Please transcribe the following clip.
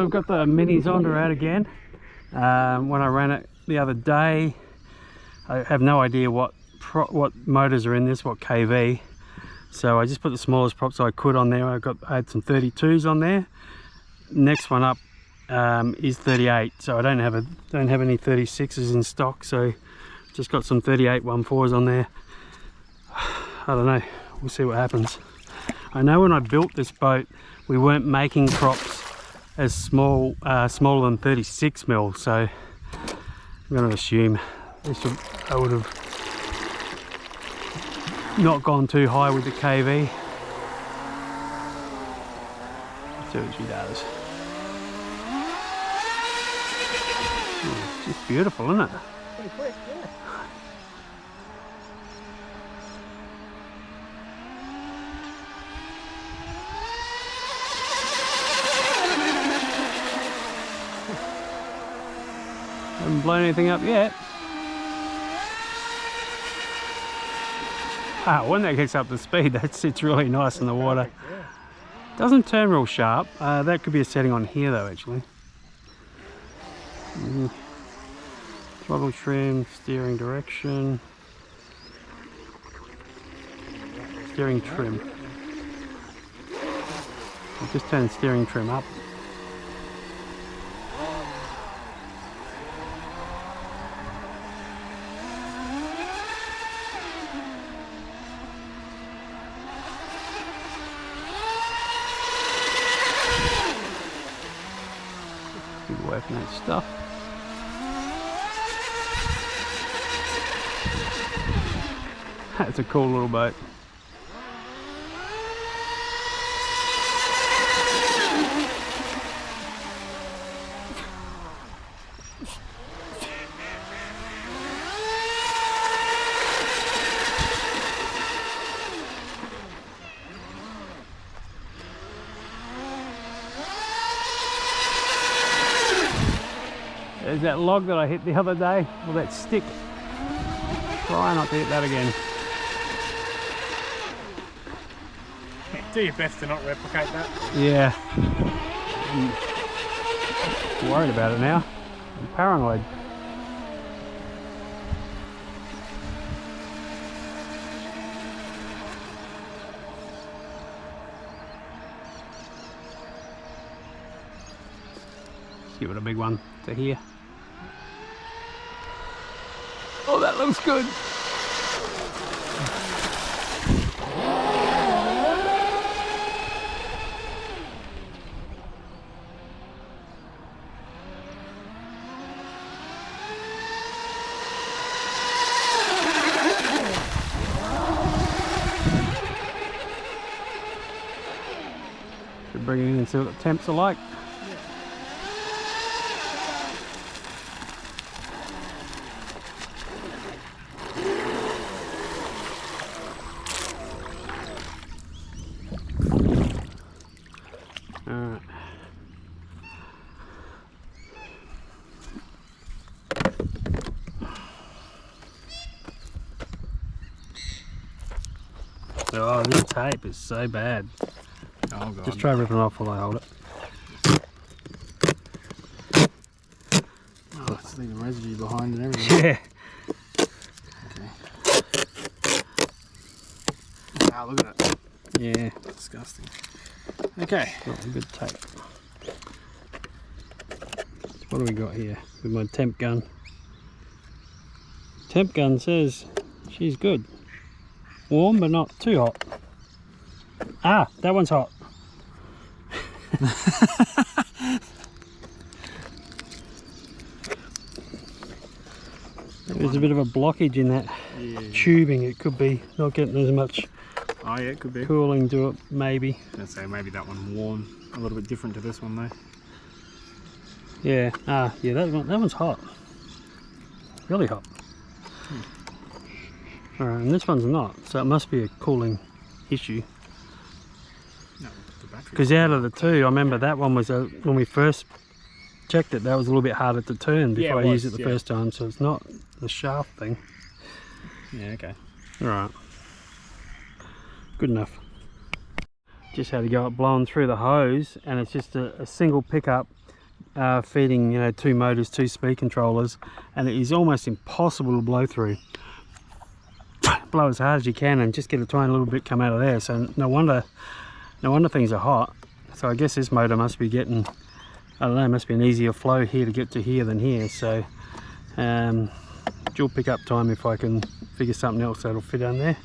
I've got the Mini Zonda out again. When I ran it the other day, I have no idea what motors are in this, what kV. So I just put the smallest props I could on there. I had some 32s on there. Next one up is 38. So I don't have any 36s in stock. So just got some 38 1.4s on there. I don't know. We'll see what happens. I know when I built this boat, we weren't making props as smaller than 36 mil. So I'm going to assume I would have not gone too high with the kV. Let's see what she does. Oh, it's just beautiful, isn't it? Pretty quick, yeah. Haven't blown anything up yet. Wow, when that gets up to speed, that sits really nice in the water. Doesn't turn real sharp. That could be a setting on here though, actually. Throttle trim, steering direction, steering trim. I'll just turn steering trim up. Good away from that stuff. That's a cool little boat. There's that log that I hit the other day, or that stick. Try not to hit that again. Do your best to not replicate that. Yeah. I'm worried about it now. I'm paranoid. Let's give it a big one to here. Oh, that looks good. Should bring it in and see what the temps are like. Alright. Oh, this tape is so bad. Oh god. Just try ripping it off while I hold it. Oh, it's leaving residue behind and everything. Yeah. Okay. Ah, look at it. Yeah. Disgusting. Okay. Oh, good tape. What do we got here with my temp gun? Temp gun says she's good. Warm but not too hot. Ah, that one's hot. There's a bit of a blockage in that tubing. It could be not getting as much Oh yeah, it could be. cooling to it, maybe. Let's say maybe that one warm, a little bit different to this one though. Yeah, yeah, that one's hot. Really hot. Alright, and this one's not, so it must be a cooling issue. No, the battery. Because out of the two, I remember that one was, when we first checked it, that was a little bit harder to turn before I used it the first time, so it's not the shaft thing. Yeah, okay. Alright. Good enough. Just had to go up blowing through the hose, and it's just a single pickup feeding, you know, 2 motors, 2 speed controllers, and it is almost impossible to blow through. Blow as hard as you can and just get a tiny little bit come out of there. So no wonder things are hot. So I guess this motor must be getting, I don't know, must be an easier flow here to get to here than here. So dual pickup time if I can figure something else that'll fit on there.